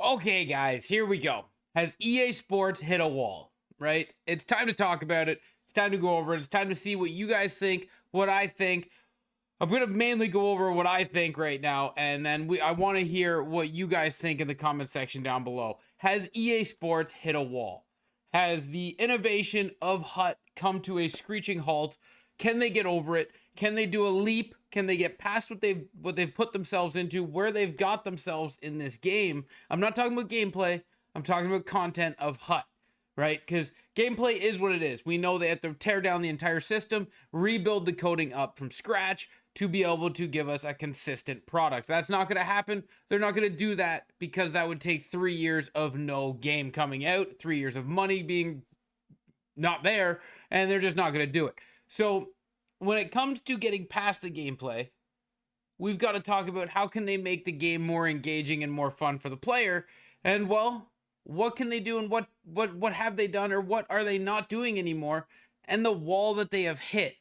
Okay, guys, here we go. Has EA Sports hit a wall, right? It's time to talk about it. It's time to go over it. It's time to see what you guys think, what I think. I'm going to mainly go over what I think right now, and then I want to hear what you guys think in the comment section down below. Has EA Sports hit a wall? Has the innovation of HUT come to a screeching halt? Can they get over it? Can they do a leap? Can they get past what they've put themselves into, where they've got themselves in this game? I'm not talking about gameplay. I'm talking about content of HUT, right? Because gameplay is what it is. We know they have to tear down the entire system, rebuild the coding up from scratch to be able to give us a consistent product. That's not going to happen. They're not going to do that because that would take 3 years of no game coming out, 3 years of money being not there, and they're just not going to do it. So when it comes to getting past the gameplay, we've got to talk about how can they make the game more engaging and more fun for the player. And well, what can they do, and what have they done, or what are they not doing anymore, and the wall that they have hit.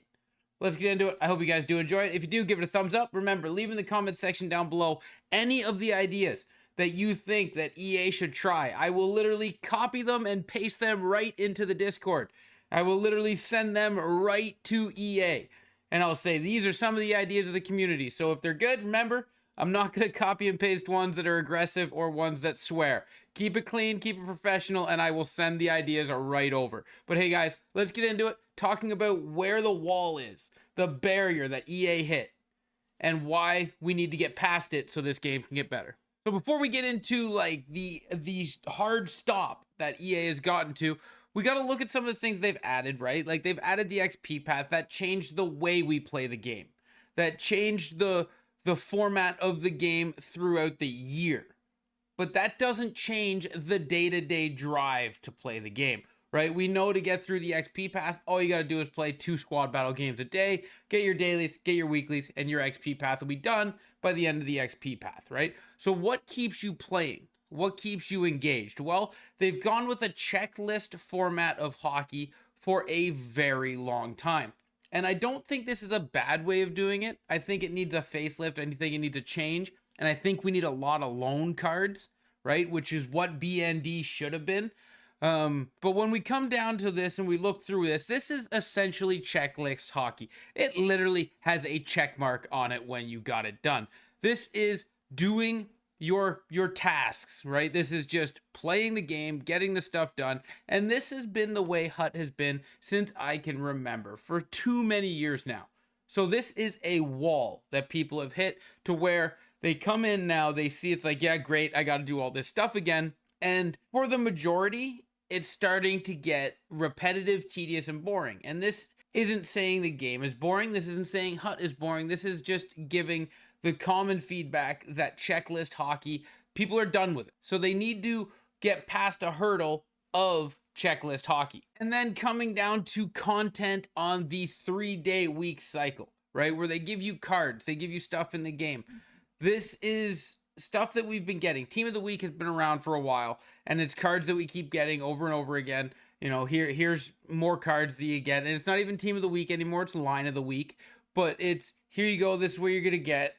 Let's get into it. I hope you guys do enjoy it. If you do, give it a thumbs up. Remember, leave in the comment section down below any of the ideas that you think that EA should try. I will literally copy them and paste them right into the Discord. I will literally send them right to EA. And I'll say, these are some of the ideas of the community. So if they're good, remember, I'm not going to copy and paste ones that are aggressive or ones that swear. Keep it clean, keep it professional, and I will send the ideas right over. But hey guys, let's get into it. Talking about where the wall is, the barrier that EA hit, and why we need to get past it so this game can get better. So before we get into like the hard stop that EA has gotten to, we got to look at some of the things they've added, right? Like they've added the XP path that changed the way we play the game, that changed the format of the game throughout the year. But that doesn't change the day-to-day drive to play the game, right? We know to get through the XP path, all you got to do is play 2 squad battle games a day, get your dailies, get your weeklies, and your XP path will be done by the end of the XP path, right? So what keeps you playing? What keeps you engaged? Well, they've gone with a checklist format of hockey for a very long time. And I don't think this is a bad way of doing it. I think it needs a facelift. I think it needs a change. And I think we need a lot of loan cards, right? Which is what BND should have been. But when we come down to this and we look through this is essentially checklist hockey. It literally has a check mark on it when you got it done. This is doing your tasks, right? This is just playing the game, getting the stuff done. And this has been the way HUT has been since I can remember, for too many years now. So this is a wall that people have hit to where they come in now, they see it's like, yeah, great, I got to do all this stuff again. And for the majority, it's starting to get repetitive, tedious, and boring. And this isn't saying the game is boring. This isn't saying HUT is boring. This is just giving the common feedback that checklist hockey, people are done with it. So they need to get past a hurdle of checklist hockey. And then coming down to content on the 3-day week cycle, right? Where they give you cards, they give you stuff in the game. This is stuff that we've been getting. Team of the week has been around for a while, and it's cards that we keep getting over and over again. You know, here's more cards that you get, and it's not even team of the week anymore. It's line of the week, but it's here you go. This is what you're going to get.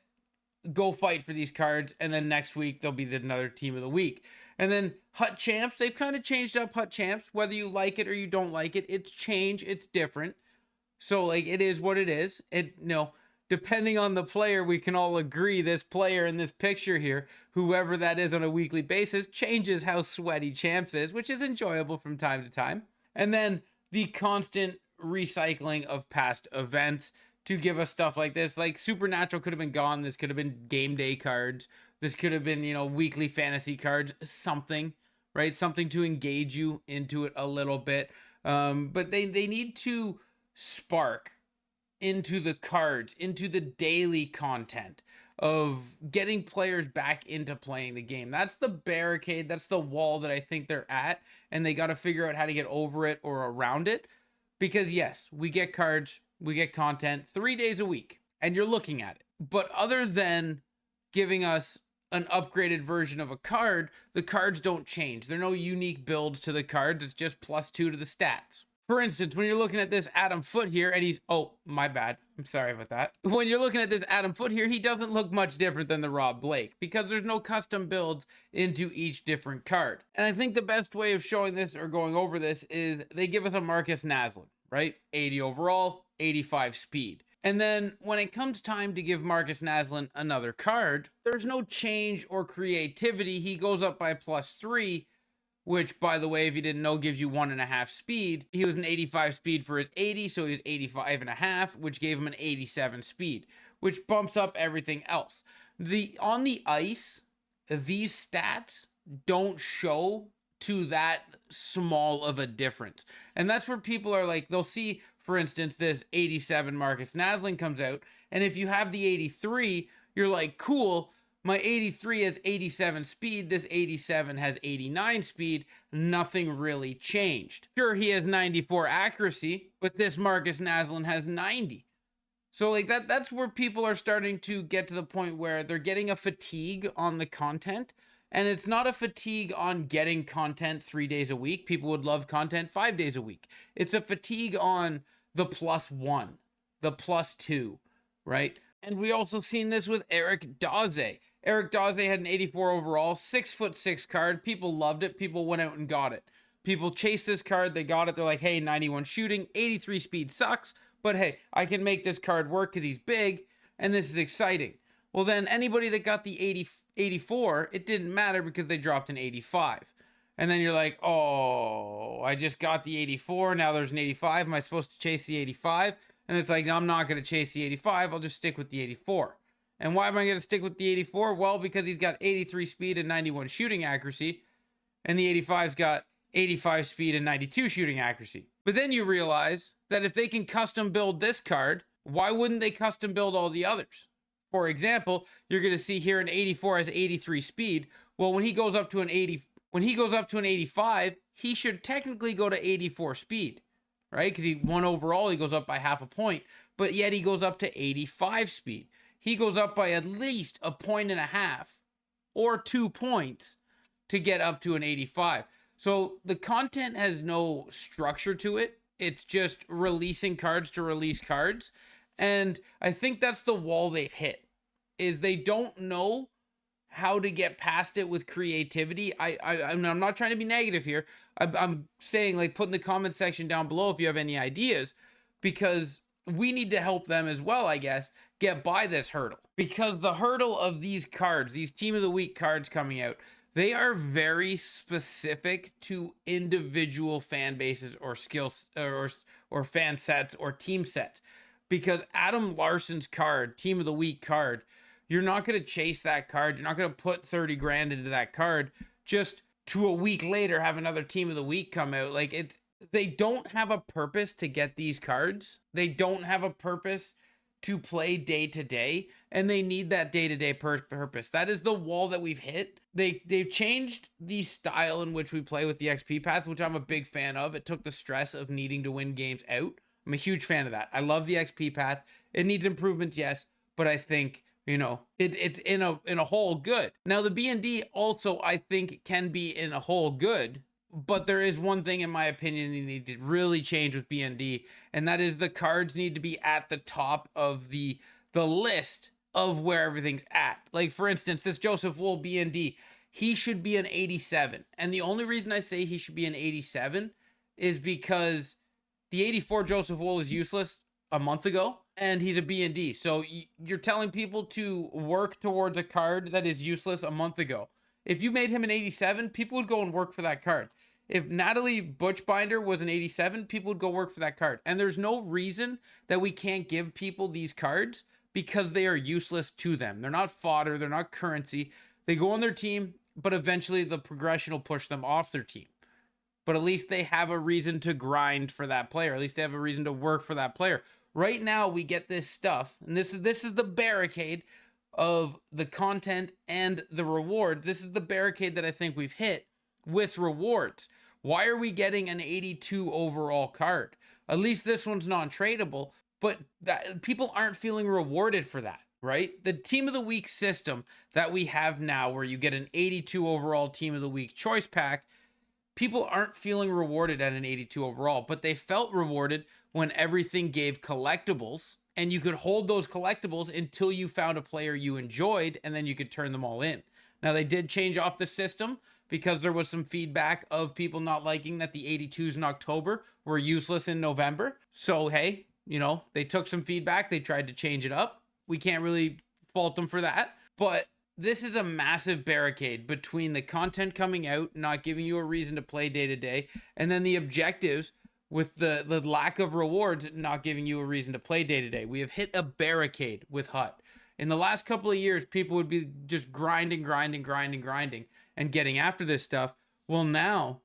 Go fight for these cards, and then next week there'll be another team of the week. And then HUT Champs, they've kind of changed up HUT Champs, whether you like it or you don't like it. It's change, it's different. So like it is what it is. Depending on the player, we can all agree this player in this picture here, whoever that is on a weekly basis, changes how sweaty Champs is, which is enjoyable from time to time. And then the constant recycling of past events to give us stuff like this. Like Supernatural could have been gone. This could have been game day cards. This could have been, weekly fantasy cards, something, right? Something to engage you into it a little bit. But they need to spark into the cards, into the daily content of getting players back into playing the game. That's the barricade. That's the wall that I think they're at. And they got to figure out how to get over it or around it. Because yes, we get cards, we get content 3 days a week, and you're looking at it. But other than giving us an upgraded version of a card, the cards don't change. There are no unique builds to the cards. It's just +2 to the stats. For instance, when you're looking at this Adam Foote here, and he's, oh, my bad. I'm sorry about that. When you're looking at this Adam Foote here, he doesn't look much different than the Rob Blake because there's no custom builds into each different card. And I think the best way of showing this or going over this is they give us a Marcus Naslund, right? 80 overall, 85 speed. And then when it comes time to give Marcus Naslund another card, there's no change or creativity. He goes up by +3, which, by the way, if you didn't know, gives you 1.5 speed. He was an 85 speed for his 80, so he was 85.5, which gave him an 87 speed, which bumps up everything else. On the ice, these stats don't show to that small of a difference. And that's where people are like, they'll see, for instance, this 87 Marcus Naslund comes out, and if you have the 83, you're like, cool, my 83 has 87 speed, this 87 has 89 speed, nothing really changed. Sure, he has 94 accuracy, but this Marcus Naslund has 90. So like that's where people are starting to get to the point where they're getting a fatigue on the content. And it's not a fatigue on getting content 3 days a week. People would love content 5 days a week. It's a fatigue on the +1, the +2, right? And we also seen this with Eric Daze. Eric Daze had an 84 overall, 6'6" card. People loved it. People went out and got it. People chased this card. They got it. They're like, hey, 91 shooting, 83 speed sucks. But hey, I can make this card work because he's big. And this is exciting. Well, then anybody that got the 84, it didn't matter because they dropped an 85. And then you're like, oh, I just got the 84. Now there's an 85. Am I supposed to chase the 85? And it's like, no, I'm not going to chase the 85. I'll just stick with the 84. And why am I going to stick with the 84? Well, because he's got 83 speed and 91 shooting accuracy. And the 85's got 85 speed and 92 shooting accuracy. But then you realize that if they can custom build this card, why wouldn't they custom build all the others? For example, you're going to see here an 84 has 83 speed. Well, when he goes up to an 85, he should technically go to 84 speed, right? Because he won overall, he goes up by half a point, but yet he goes up to 85 speed. He goes up by at least 1.5 points or 2 points to get up to an 85. So the content has no structure to it. It's just releasing cards to release cards. And I think that's the wall they've hit, is they don't know how to get past it with creativity. I'm not trying to be negative here. I'm saying, like, put in the comment section down below if you have any ideas, because we need to help them as well, I guess, get by this hurdle. Because the hurdle of these cards, these Team of the Week cards coming out, they are very specific to individual fan bases or skills or fan sets or team sets. Because Adam Larson's card, Team of the Week card, you're not going to chase that card. You're not going to put 30 grand into that card just to a week later have another Team of the Week come out. Like, they don't have a purpose to get these cards. They don't have a purpose to play day to day, and they need that day-to-day purpose. That is the wall that we've hit. They've changed the style in which we play with the XP path, which I'm a big fan of. It took the stress of needing to win games out. I'm a huge fan of that. I love the XP path. It needs improvements, yes, but I think, you know, it's in a whole good. Now the B&D also, I think, can be in a whole good, but there is one thing in my opinion they need to really change with B&D, and that is the cards need to be at the top of the list of where everything's at. Like, for instance, this Joseph Wool B&D, he should be an 87. And the only reason I say he should be an 87 is because the 84 Joseph Wool is useless a month ago, and he's a B&D. So you're telling people to work towards a card that is useless a month ago. If you made him an 87, people would go and work for that card. If Natalie Butchbinder was an 87, people would go work for that card. And there's no reason that we can't give people these cards because they are useless to them. They're not fodder. They're not currency. They go on their team, but eventually the progression will push them off their team. But at least they have a reason to grind for that player. At least they have a reason to work for that player. Right now, we get this stuff, and this is the barricade of the content and the reward. This is the barricade that I think we've hit with rewards. Why are we getting an 82 overall card? At least this one's non-tradable, but people aren't feeling rewarded for that, right? The Team of the Week system that we have now, where you get an 82 overall Team of the Week choice pack, people aren't feeling rewarded at an 82 overall, but they felt rewarded when everything gave collectibles and you could hold those collectibles until you found a player you enjoyed, and then you could turn them all in. Now, they did change off the system because there was some feedback of people not liking that the 82s in October were useless in November. So, hey, you know, they took some feedback. They tried to change it up. We can't really fault them for that. But this is a massive barricade between the content coming out, not giving you a reason to play day to day, and then the objectives with the lack of rewards, not giving you a reason to play day to day. We have hit a barricade with HUT. In the last couple of years, people would be just grinding, and getting after this stuff. Well, now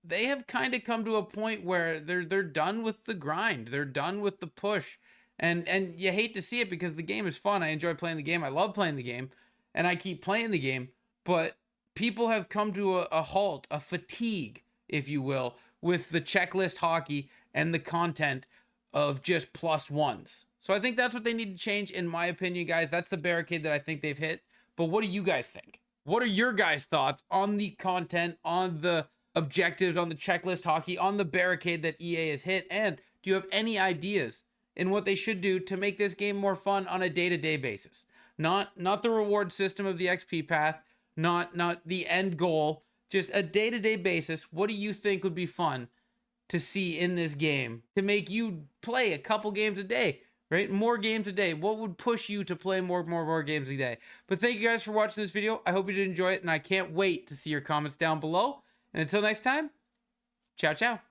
they have kind of come to a point where they're done with the grind. They're done with the push. And you hate to see it because the game is fun. I enjoy playing the game. I love playing the game. And I keep playing the game. But people have come to a halt, a fatigue, if you will, with the checklist hockey and the content of just +1s. So I think that's what they need to change, in my opinion, guys. That's the barricade that I think they've hit. But what do you guys think? What are your guys' thoughts on the content, on the objectives, on the checklist hockey, on the barricade that EA has hit? And do you have any ideas in what they should do to make this game more fun on a day-to-day basis? Not the reward system of the XP path, not the end goal, just a day-to-day basis. What do you think would be fun to see in this game to make you play a couple games a day, right? More games a day. What would push you to play more games a day? But thank you guys for watching this video. I hope you did enjoy it, and I can't wait to see your comments down below. And until next time, ciao, ciao.